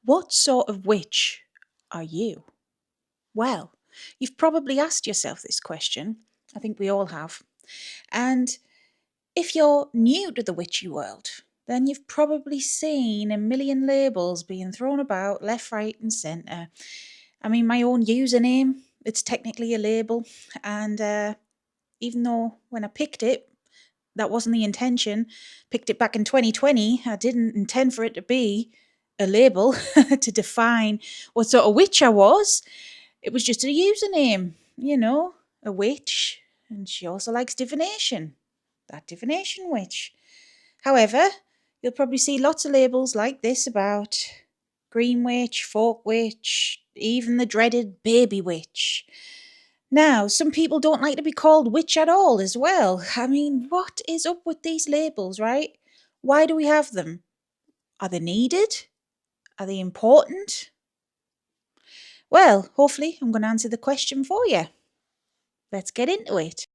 What sort of witch are you? Well, you've probably asked yourself this question. I think we all have. And if you're new to the witchy world, then you've probably seen a million labels being thrown about left, right, and centre. I mean, my own username, it's technically a label. And even though when I picked it, that wasn't the intention, picked it back in 2020, I didn't intend for it to be a label to define what sort of witch I was. It was just a username, a witch. And she also likes divination. That divination witch. However, you'll probably see lots of labels like this about green witch, folk witch, even the dreaded baby witch. Now, some people don't like to be called witch at all as well. I mean, what is up with these labels, right? Why do we have them? Are they needed? Are they important? Well, hopefully I'm going to answer the question for you. Let's get into it.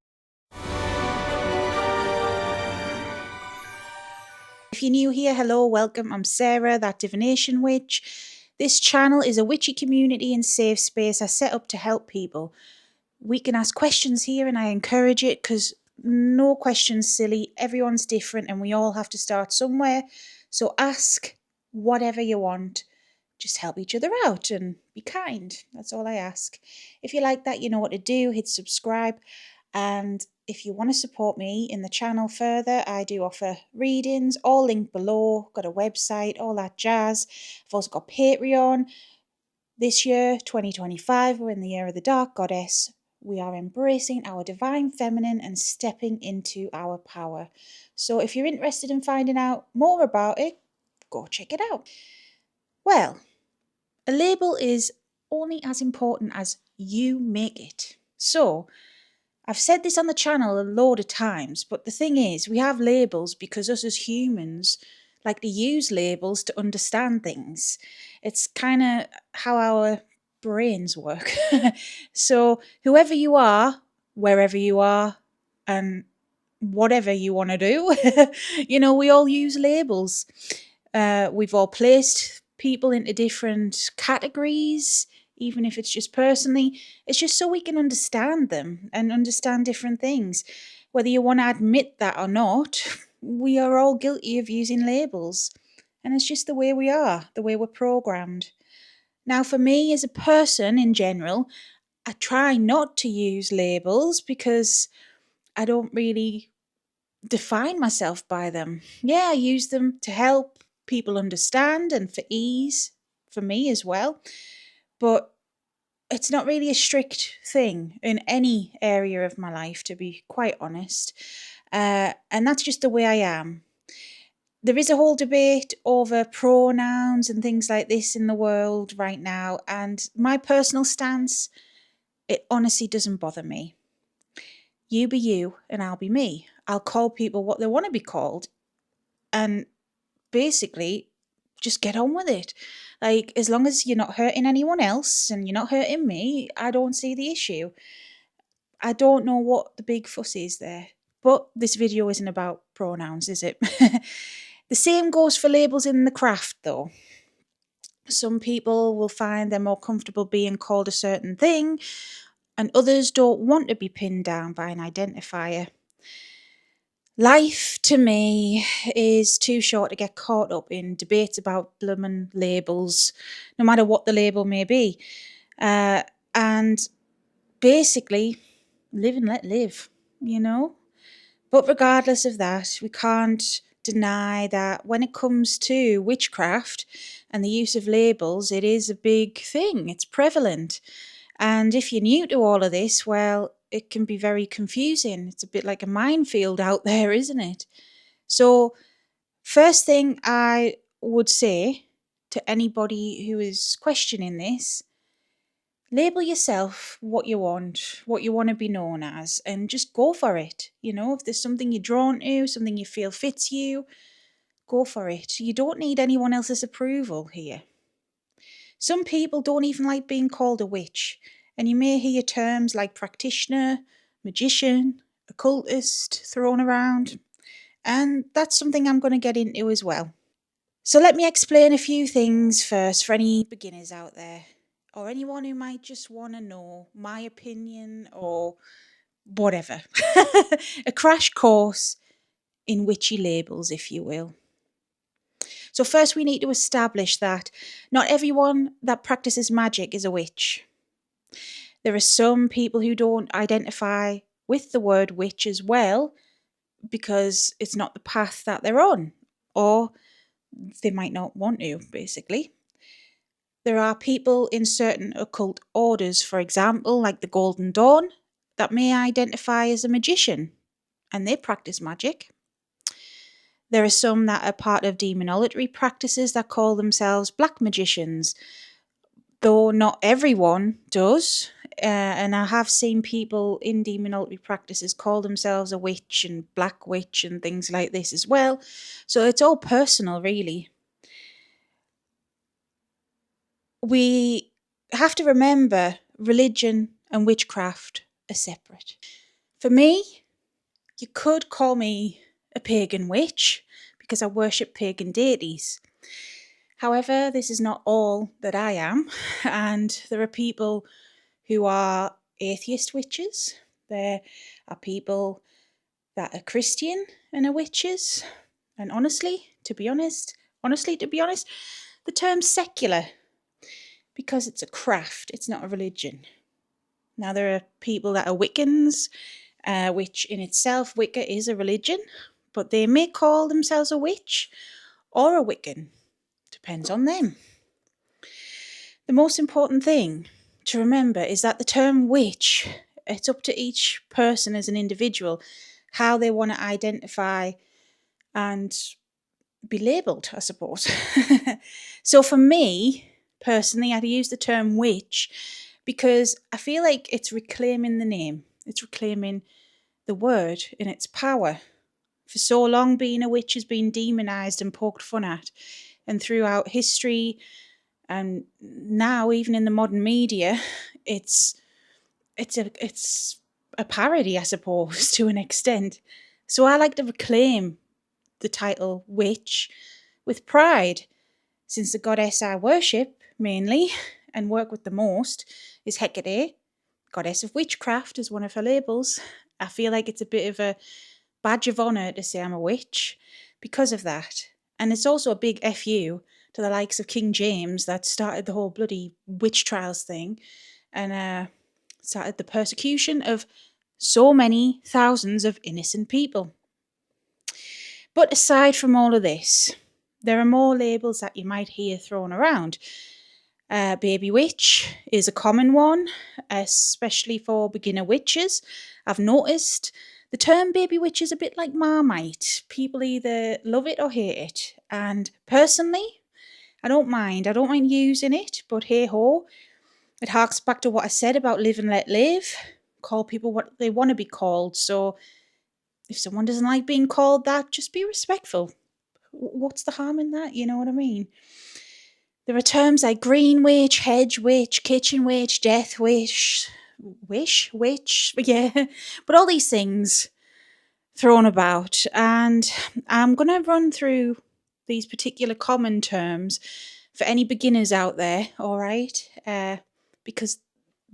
If you're new here, hello, welcome. I'm Sarah, that divination witch. This channel is a witchy community and safe space I set up to help people. We can ask questions here and I encourage it because no question's silly. Everyone's different and we all have to start somewhere. So ask whatever you want. Just help each other out and be kind. That's all I ask. If you like that, you know what to do. Hit subscribe. And if you want to support me in the channel further, I do offer readings, all linked below. Got a website, all that jazz. I've also got Patreon. This year, 2025, we're in the year of the Dark Goddess. We are embracing our divine feminine and stepping into our power. So if you're interested in finding out more about it, go check it out. Well, a label is only as important as you make it. So I've said this on the channel a load of times, but the thing is, we have labels because us as humans like to use labels to understand things. It's kind of how our brains work. So whoever you are, wherever you are, and whatever you want to do, we all use labels. We've all placed people into different categories, even if it's just personally. It's just so we can understand them and understand different things. Whether you want to admit that or not, we are all guilty of using labels. And it's just the way we are, the way we're programmed. Now, for me as a person in general, I try not to use labels because I don't really define myself by them. Yeah, I use them to help people understand and for ease for me as well. But it's not really a strict thing in any area of my life, to be quite honest. And that's just the way I am. There is a whole debate over pronouns and things like this in the world right now. And my personal stance, it honestly doesn't bother me. You be you and I'll be me. I'll call people what they want to be called. And basically, just get on with it. Like, as long as you're not hurting anyone else and you're not hurting me, I don't see the issue. I don't know what the big fuss is there. But this video isn't about pronouns, is it? The same goes for labels in the craft, though. Some people will find they're more comfortable being called a certain thing, and others don't want to be pinned down by an identifier. Life, to me, is too short to get caught up in debates about bloomin' labels, no matter what the label may be. And basically, live and let live, But regardless of that, we can't deny that when it comes to witchcraft and the use of labels, it is a big thing. It's prevalent. And if you're new to all of this, well, it can be very confusing. It's a bit like a minefield out there, isn't it? So, first thing I would say to anybody who is questioning this, label yourself what you want to be known as, and just go for it. If there's something you're drawn to, something you feel fits you, go for it. You don't need anyone else's approval here. Some people don't even like being called a witch, and you may hear terms like practitioner, magician, occultist thrown around, and that's something I'm going to get into as well. So let me explain a few things first for any beginners out there, or anyone who might just want to know my opinion or whatever. A crash course in witchy labels, if you will. So first we need to establish that not everyone that practices magic is a witch. There are some people who don't identify with the word witch as well because it's not the path that they're on, or they might not want to, basically. There are people in certain occult orders, for example, like the Golden Dawn, that may identify as a magician, and they practice magic. There are some that are part of demonology practices that call themselves black magicians, though not everyone does. And I have seen people in demonology practices call themselves a witch and black witch and things like this as well. So it's all personal, really. We have to remember religion and witchcraft are separate. For me, you could call me a pagan witch because I worship pagan deities. However, this is not all that I am, and there are people who are atheist witches. There are people that are Christian and are witches. And honestly, to be honest, the term secular, because it's a craft, it's not a religion. Now, there are people that are Wiccans, which in itself, Wicca is a religion, but they may call themselves a witch or a Wiccan. Depends on them. The most important thing to remember is that the term witch, it's up to each person as an individual how they want to identify and be labelled, I suppose. So for me, personally, I'd use the term witch because I feel like it's reclaiming the name. It's reclaiming the word in its power. For so long, being a witch has been demonised and poked fun at. And throughout history, and now even in the modern media, it's a parody, I suppose, to an extent. So I like to reclaim the title witch with pride, since the goddess I worship mainly and work with the most is Hecate, goddess of witchcraft, is one of her labels. I feel like it's a bit of a badge of honour to say I'm a witch because of that. And it's also a big FU to the likes of King James that started the whole bloody witch trials thing and started the persecution of so many thousands of innocent people. But aside from all of this, there are more labels that you might hear thrown around. Baby witch is a common one, especially for beginner witches. I've noticed the term baby witch is a bit like Marmite. People either love it or hate it. And personally, I don't mind using it, but hey ho, it harks back to what I said about live and let live. Call people what they want to be called. So if someone doesn't like being called that, just be respectful. What's the harm in that? You know what I mean? There are terms like green witch, hedge witch, kitchen witch, death witch, witch, yeah. But all these things thrown about. And I'm going to run through these particular common terms for any beginners out there, all right? Because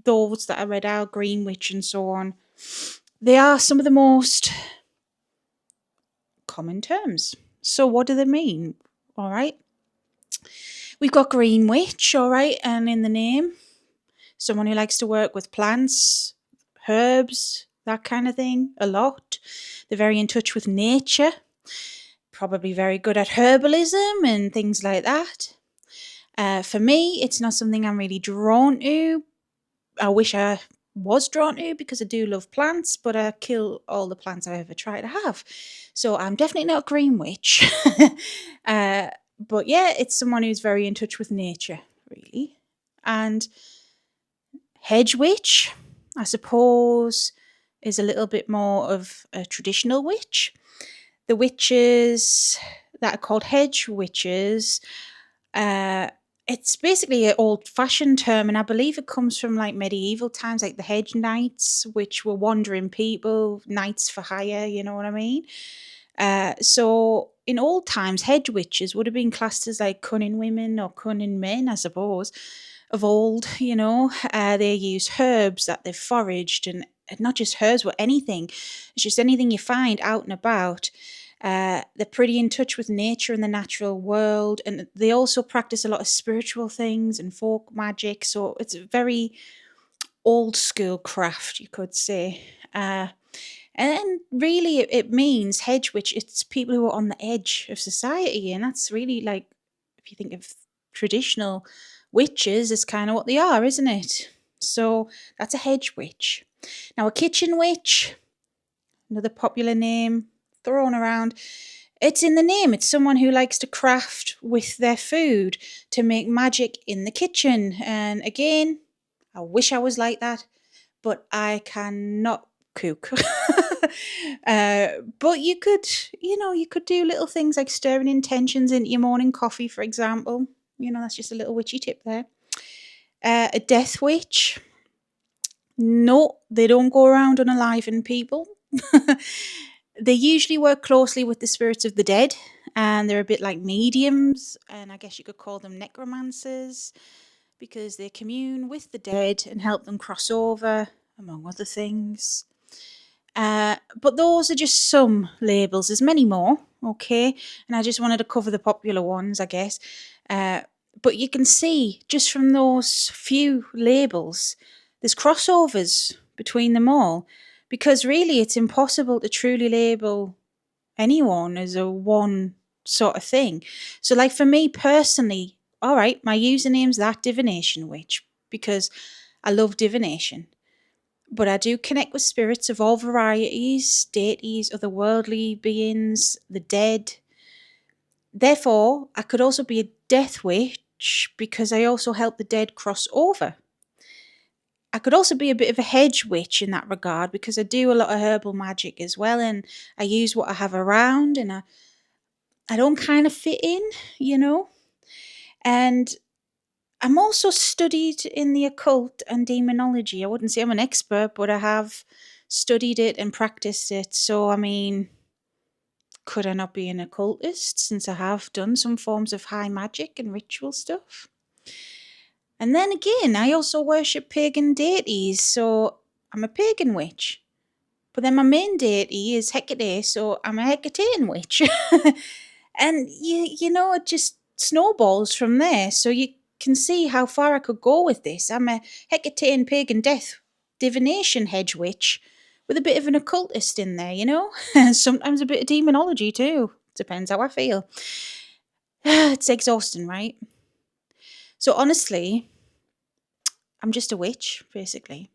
those that I read out, green witch and so on, they are some of the most common terms. So what do they mean? All right. We've got green witch, all right, and in the name, someone who likes to work with plants, herbs, that kind of thing, a lot. They're very in touch with nature, probably very good at herbalism and things like that. For me, it's not something I'm really drawn to. I wish I was drawn to because I do love plants, but I kill all the plants I ever try to have. So I'm definitely not a green witch. But yeah, it's someone who's very in touch with nature, really. And hedge witch, I suppose, is a little bit more of a traditional witch. The witches that are called hedge witches, it's basically an old-fashioned term, and I believe it comes from like medieval times, like the hedge knights, which were wandering people, knights for hire, you know what I mean? So in old times, hedge witches would have been classed as like cunning women or cunning men, I suppose, of old. They use herbs that they've foraged, and not just herbs, but anything. It's just anything you find out and about. They're pretty in touch with nature and the natural world, and they also practice a lot of spiritual things and folk magic. So it's a very old school craft, you could say. And really, it means hedge witch. It's people who are on the edge of society, and that's really like, if you think of traditional witches, it's kind of what they are, isn't it? So that's a hedge witch. Now, a kitchen witch, another popular name thrown around. It's in the name. It's someone who likes to craft with their food to make magic in the kitchen. And again, I wish I was like that, but I cannot cook. But you could do little things like stirring intentions into your morning coffee, for example. That's just a little witchy tip there. A death witch. No, they don't go around unaliving people. They usually work closely with the spirits of the dead, and they're a bit like mediums, and I guess you could call them necromancers, because they commune with the dead and help them cross over, among other things. But those are just some labels. There's many more, okay? And I just wanted to cover the popular ones, I guess. But you can see just from those few labels, there's crossovers between them all, because really it's impossible to truly label anyone as a one sort of thing. So like for me personally, all right, my username's that divination witch because I love divination. But I do connect with spirits of all varieties, deities, otherworldly beings, the dead. Therefore, I could also be a death witch because I also help the dead cross over. I could also be a bit of a hedge witch in that regard because I do a lot of herbal magic as well, and I use what I have around, and I don't kind of fit in, And I'm also studied in the occult and demonology. I wouldn't say I'm an expert, but I have studied it and practiced it. So, I mean, could I not be an occultist since I have done some forms of high magic and ritual stuff? And then again, I also worship pagan deities, so I'm a pagan witch. But then my main deity is Hecate, so I'm a Hecatean witch. And it just snowballs from there. So you can see how far I could go with this. I'm a Hecatean pagan death divination hedge witch with a bit of an occultist in there, Sometimes a bit of demonology too. Depends how I feel. It's exhausting, right? So honestly, I'm just a witch, basically.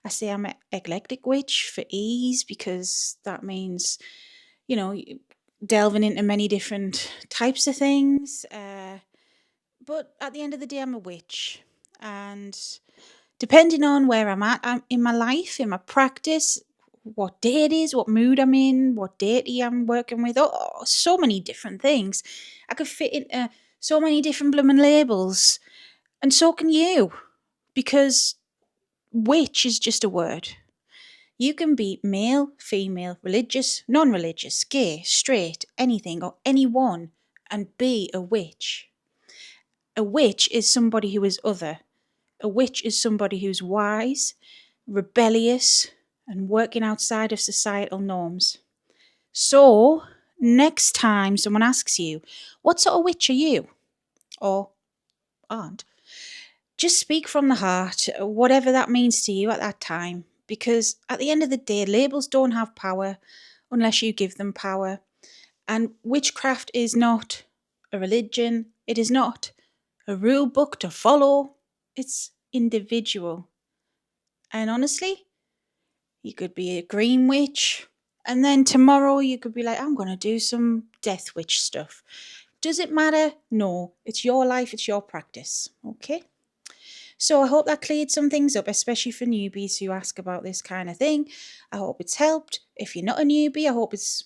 I say I'm an eclectic witch for ease because that means, delving into many different types of things. But at the end of the day, I'm a witch. And depending on where I'm in my life, in my practice, what day it is, what mood I'm in, what deity I'm working with, so many different things. I could fit into so many different blooming labels. And so can you. Because witch is just a word. You can be male, female, religious, non-religious, gay, straight, anything or anyone, and be a witch. A witch is somebody who is other. A witch is somebody who's wise, rebellious, and working outside of societal norms. So, next time someone asks you, what sort of witch are you? Or aren't? Just speak from the heart, whatever that means to you at that time. Because at the end of the day, labels don't have power unless you give them power. And witchcraft is not a religion, it is not a rule book to follow, it's individual. And honestly, you could be a green witch, and then tomorrow you could be like, I'm going to do some death witch stuff. Does it matter? No, it's your life, it's your practice, okay? So I hope that cleared some things up, especially for newbies who ask about this kind of thing. I hope it's helped. If you're not a newbie, I hope it's,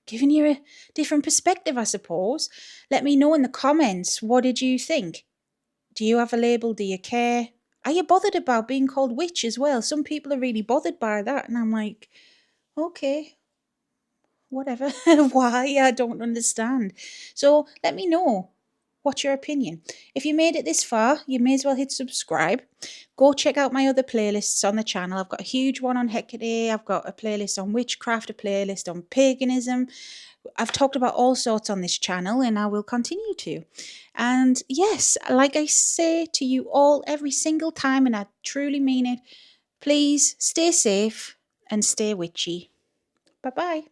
giving you a different perspective, I suppose. Let me know in the comments, what did you think? Do you have a label? Do you care? Are you bothered about being called witch as well? Some people are really bothered by that, and I'm like, okay, whatever. Why? I don't understand. So let me know. What's your opinion? If you made it this far, you may as well hit subscribe. Go check out my other playlists on the channel. I've got a huge one on Hecate. I've got a playlist on witchcraft, a playlist on paganism. I've talked about all sorts on this channel, and I will continue to. And yes, like I say to you all every single time, and I truly mean it, please stay safe and stay witchy. Bye-bye.